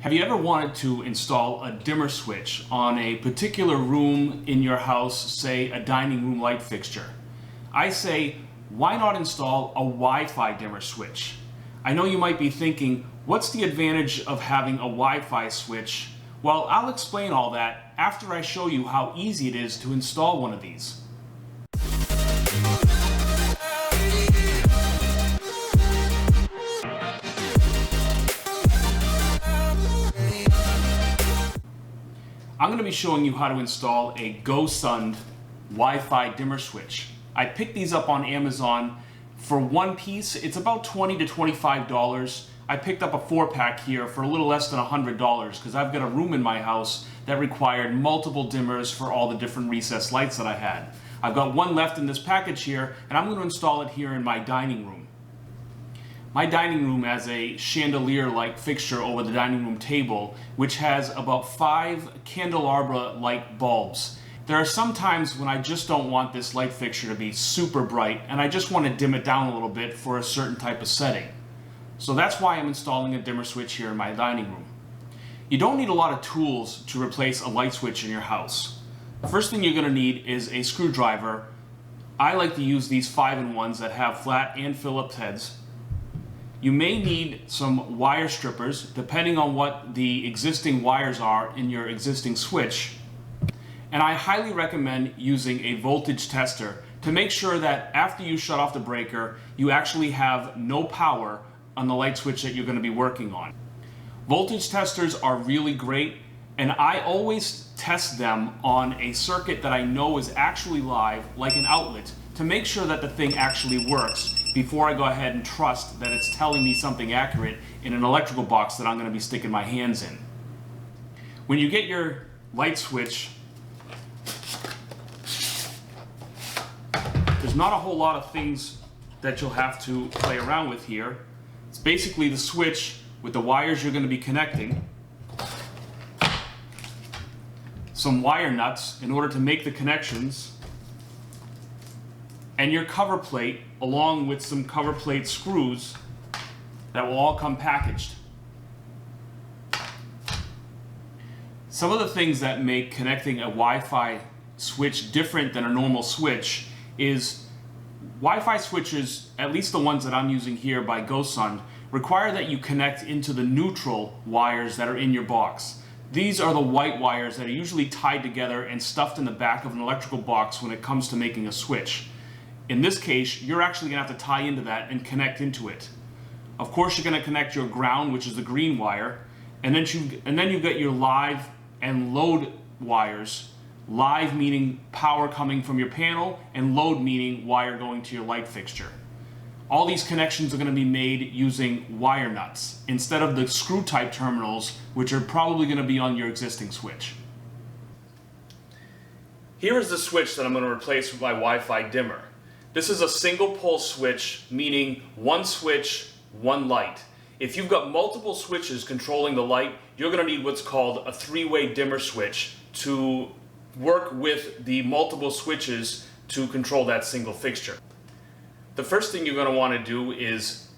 Have you ever wanted to install a dimmer switch on a particular room in your house, say a dining room light fixture? I say, why not install a Wi-Fi dimmer switch? I know you might be thinking, what's the advantage of having a Wi-Fi switch? Well, I'll explain all that after I show you how easy it is to install one of these. I'm going to be showing you how to install a GOSUND Wi-Fi dimmer switch. I picked these up on Amazon. For one piece, it's about $20 to $25. I picked up a 4-pack here for a little less than $100 because I've got a room in my house that required multiple dimmers for all the different recessed lights that I had. I've got one left in this package here, and I'm going to install it here in my dining room. My dining room has a chandelier-like fixture over the dining room table, which has about 5 candelabra-like bulbs. There are some times when I just don't want this light fixture to be super bright, and I just want to dim it down a little bit for a certain type of setting. So that's why I'm installing a dimmer switch here in my dining room. You don't need a lot of tools to replace a light switch in your house. The first thing you're going to need is a screwdriver. I like to use these 5-in-1s that have flat and Phillips heads. You may need some wire strippers, depending on what the existing wires are in your existing switch. And I highly recommend using a voltage tester to make sure that after you shut off the breaker, you actually have no power on the light switch that you're going to be working on. Voltage testers are really great, and I always test them on a circuit that I know is actually live, like an outlet, to make sure that the thing actually works before I go ahead and trust that it's telling me something accurate in an electrical box that I'm going to be sticking my hands in. When you get your light switch, there's not a whole lot of things that you'll have to play around with here. It's basically the switch with the wires you're going to be connecting, some wire nuts in order to make the connections, and your cover plate along with some cover plate screws that will all come packaged. Some of the things that make connecting a Wi-Fi switch different than a normal switch is Wi-Fi switches, at least the ones that I'm using here by GOSUND, require that you connect into the neutral wires that are in your box. These are the white wires that are usually tied together and stuffed in the back of an electrical box when it comes to making a switch. In this case, you're actually going to have to tie into that and connect into it. Of course, you're going to connect your ground, which is the green wire, and then you've got your live and load wires. Live meaning power coming from your panel, and load meaning wire going to your light fixture. All these connections are going to be made using wire nuts instead of the screw type terminals, which are probably going to be on your existing switch. Here is the switch that I'm going to replace with my Wi-Fi dimmer. This is a single pole switch, meaning one switch, one light. If you've got multiple switches controlling the light, you're going to need what's called a 3-way dimmer switch to work with the multiple switches to control that single fixture. The first thing you're going to want to do is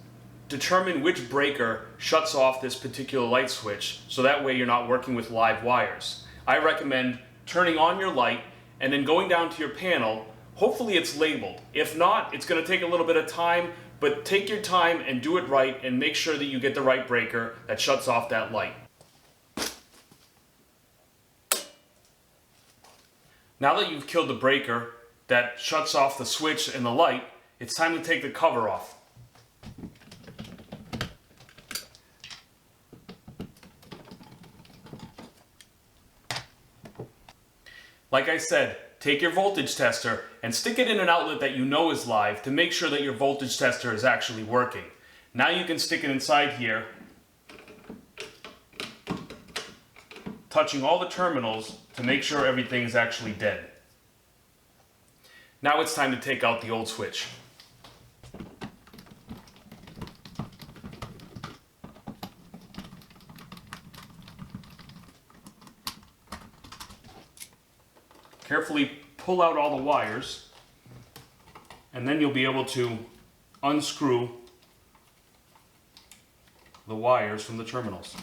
determine which breaker shuts off this particular light switch, so that way you're not working with live wires. I recommend turning on your light and then going down to your panel. Hopefully it's labeled. If not, it's going to take a little bit of time, but take your time and do it right and make sure that you get the right breaker that shuts off that light. Now that you've killed the breaker that shuts off the switch and the light, it's time to take the cover off. Like I said, take your voltage tester and stick it in an outlet that you know is live to make sure that your voltage tester is actually working. Now you can stick it inside here, touching all the terminals to make sure everything is actually dead. Now it's time to take out the old switch. Carefully pull out all the wires, and then you'll be able to unscrew the wires from the terminals.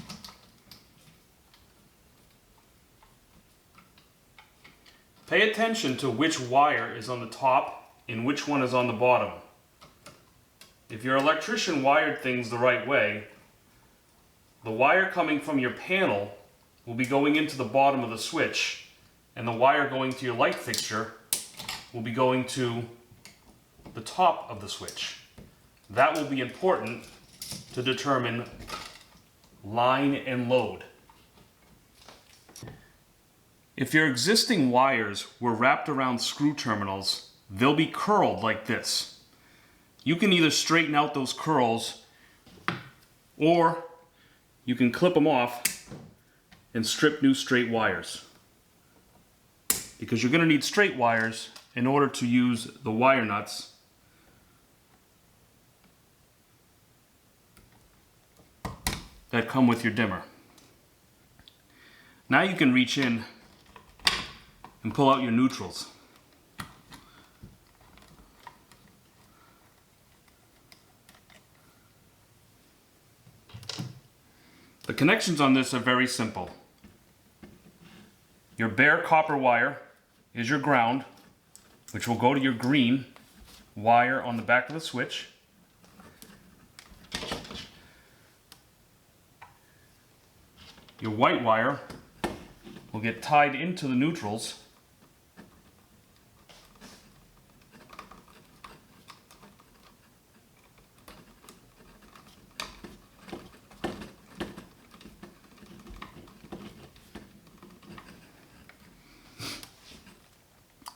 Pay attention to which wire is on the top and which one is on the bottom. If your electrician wired things the right way, the wire coming from your panel will be going into the bottom of the switch, and the wire going to your light fixture will be going to the top of the switch. That will be important to determine line and load. If your existing wires were wrapped around screw terminals, they'll be curled like this. You can either straighten out those curls, or you can clip them off and strip new straight wires. Because you're going to need straight wires in order to use the wire nuts that come with your dimmer. Now you can reach in and pull out your neutrals. The connections on this are very simple. Your bare copper wire is your ground, which will go to your green wire on the back of the switch. Your white wire will get tied into the neutrals.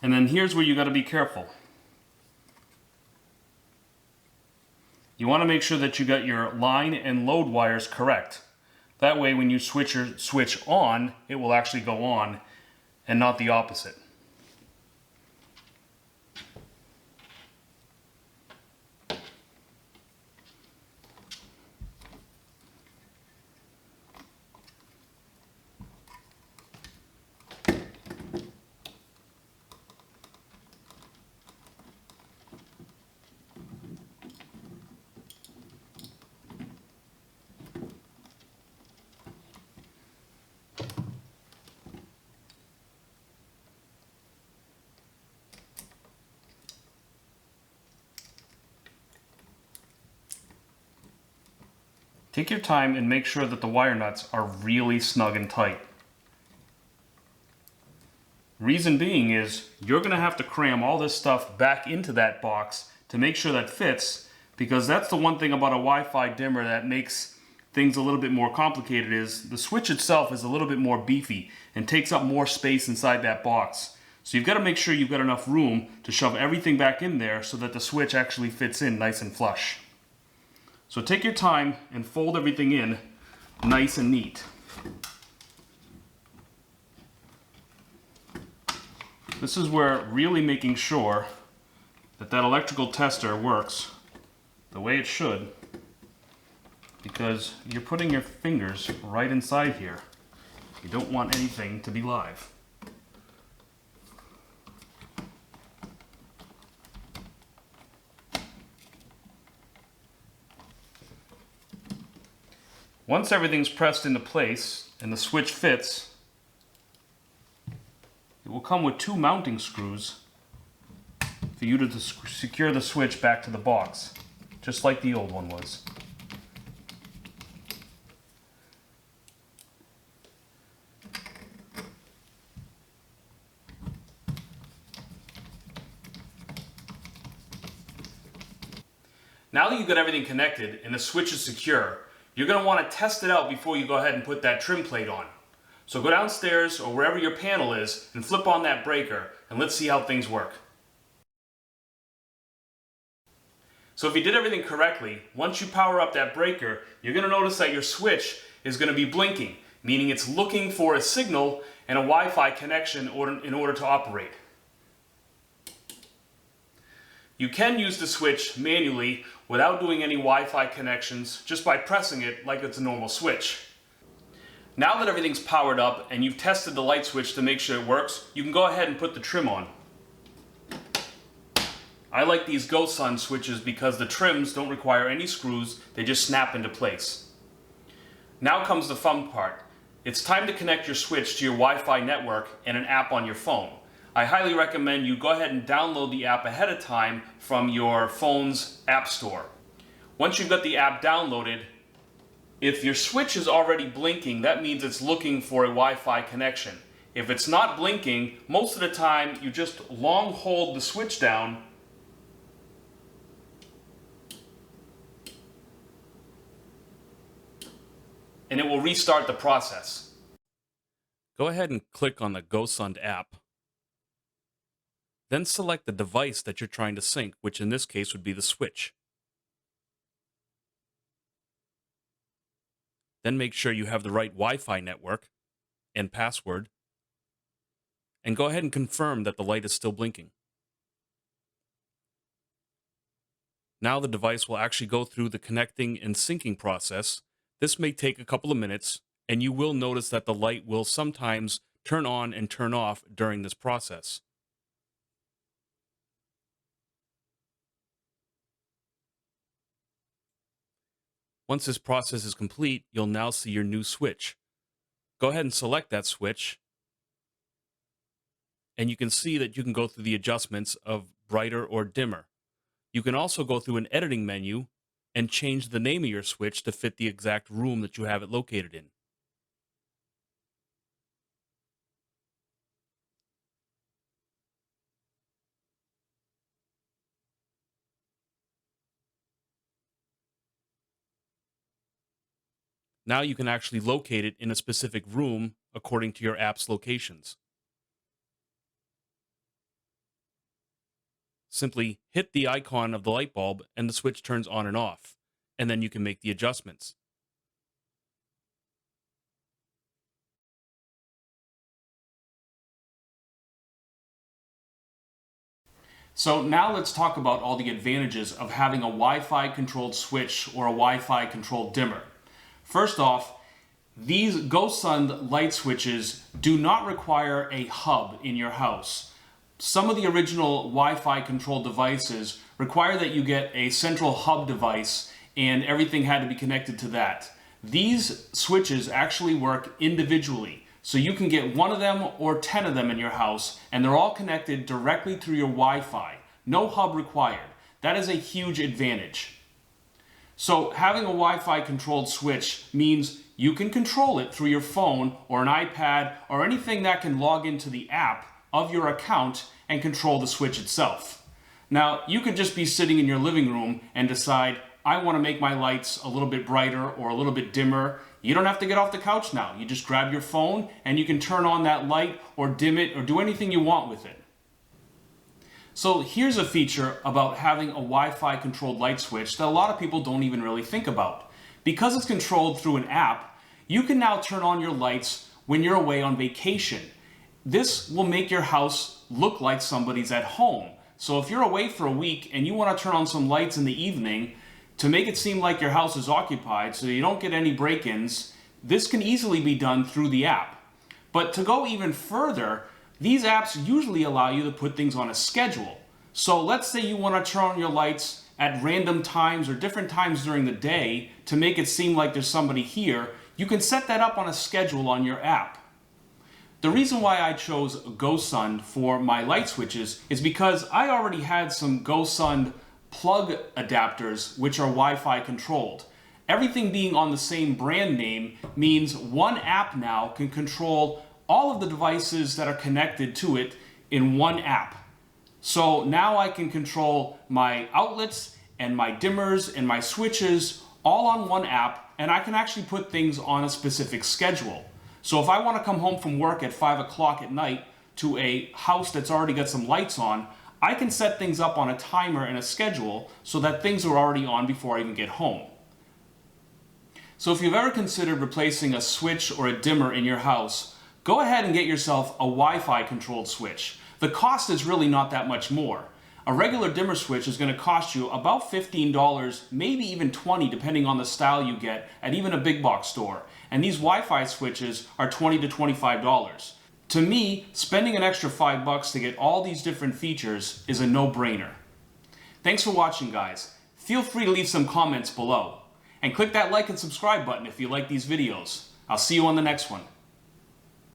And then here's where you got to be careful. You want to make sure that you got your line and load wires correct. That way when you switch your switch on, it will actually go on and not the opposite. Take your time and make sure that the wire nuts are really snug and tight. Reason being is you're going to have to cram all this stuff back into that box to make sure that fits, because that's the one thing about a Wi-Fi dimmer that makes things a little bit more complicated is the switch itself is a little bit more beefy and takes up more space inside that box. So you've got to make sure you've got enough room to shove everything back in there so that the switch actually fits in nice and flush. So take your time and fold everything in nice and neat. This is where really making sure that that electrical tester works the way it should, because you're putting your fingers right inside here. You don't want anything to be live. Once everything's pressed into place and the switch fits, it will come with 2 mounting screws for you to secure the switch back to the box, just like the old one was. Now that you've got everything connected and the switch is secure, you're going to want to test it out before you go ahead and put that trim plate on. So go downstairs or wherever your panel is and flip on that breaker, and let's see how things work. So if you did everything correctly, once you power up that breaker, you're going to notice that your switch is going to be blinking, meaning it's looking for a signal and a Wi-Fi connection in order to operate. You can use the switch manually without doing any Wi-Fi connections, just by pressing it like it's a normal switch. Now that everything's powered up and you've tested the light switch to make sure it works, you can go ahead and put the trim on. I like these GOSUND switches because the trims don't require any screws, they just snap into place. Now comes the fun part. It's time to connect your switch to your Wi-Fi network and an app on your phone. I highly recommend you go ahead and download the app ahead of time from your phone's app store. Once you've got the app downloaded, if your switch is already blinking, that means it's looking for a Wi-Fi connection. If it's not blinking, most of the time you just long hold the switch down and it will restart the process. Go ahead and click on the GOSUND app. Then select the device that you're trying to sync, which in this case would be the switch. Then make sure you have the right Wi-Fi network and password. And go ahead and confirm that the light is still blinking. Now the device will actually go through the connecting and syncing process. This may take a couple of minutes, and you will notice that the light will sometimes turn on and turn off during this process. Once this process is complete, you'll now see your new switch. Go ahead and select that switch, and you can see that you can go through the adjustments of brighter or dimmer. You can also go through an editing menu and change the name of your switch to fit the exact room that you have it located in. Now you can actually locate it in a specific room according to your app's locations. Simply hit the icon of the light bulb and the switch turns on and off, and then you can make the adjustments. So now let's talk about all the advantages of having a Wi-Fi controlled switch or a Wi-Fi controlled dimmer. First off, these GOSUND light switches do not require a hub in your house. Some of the original Wi-Fi controlled devices require that you get a central hub device and everything had to be connected to that. These switches actually work individually. So you can get one of them or 10 of them in your house and they're all connected directly through your Wi-Fi. No hub required. That is a huge advantage. So having a Wi-Fi controlled switch means you can control it through your phone or an iPad or anything that can log into the app of your account and control the switch itself. Now, you could just be sitting in your living room and decide, I want to make my lights a little bit brighter or a little bit dimmer. You don't have to get off the couch now. You just grab your phone and you can turn on that light or dim it or do anything you want with it. So here's a feature about having a Wi-Fi controlled light switch that a lot of people don't even really think about. Because it's controlled through an app, you can now turn on your lights when you're away on vacation. This will make your house look like somebody's at home. So if you're away for a week and you want to turn on some lights in the evening to make it seem like your house is occupied so you don't get any break-ins, this can easily be done through the app. But to go even further, these apps usually allow you to put things on a schedule. So let's say you want to turn on your lights at random times or different times during the day to make it seem like there's somebody here. You can set that up on a schedule on your app. The reason why I chose GOSUND for my light switches is because I already had some GOSUND plug adapters which are Wi-Fi controlled. Everything being on the same brand name means one app now can control all of the devices that are connected to it in one app. So now I can control my outlets and my dimmers and my switches all on one app, and I can actually put things on a specific schedule. So if I want to come home from work at 5 o'clock at night to a house that's already got some lights on, I can set things up on a timer and a schedule so that things are already on before I even get home. So if you've ever considered replacing a switch or a dimmer in your house, go ahead and get yourself a Wi-Fi controlled switch. The cost is really not that much more. A regular dimmer switch is going to cost you about $15, maybe even $20 depending on the style you get at even a big box store. And these Wi-Fi switches are $20 to $25. To me, spending an extra $5 to get all these different features is a no-brainer. Thanks for watching, guys. Feel free to leave some comments below. And click that like and subscribe button if you like these videos. I'll see you on the next one.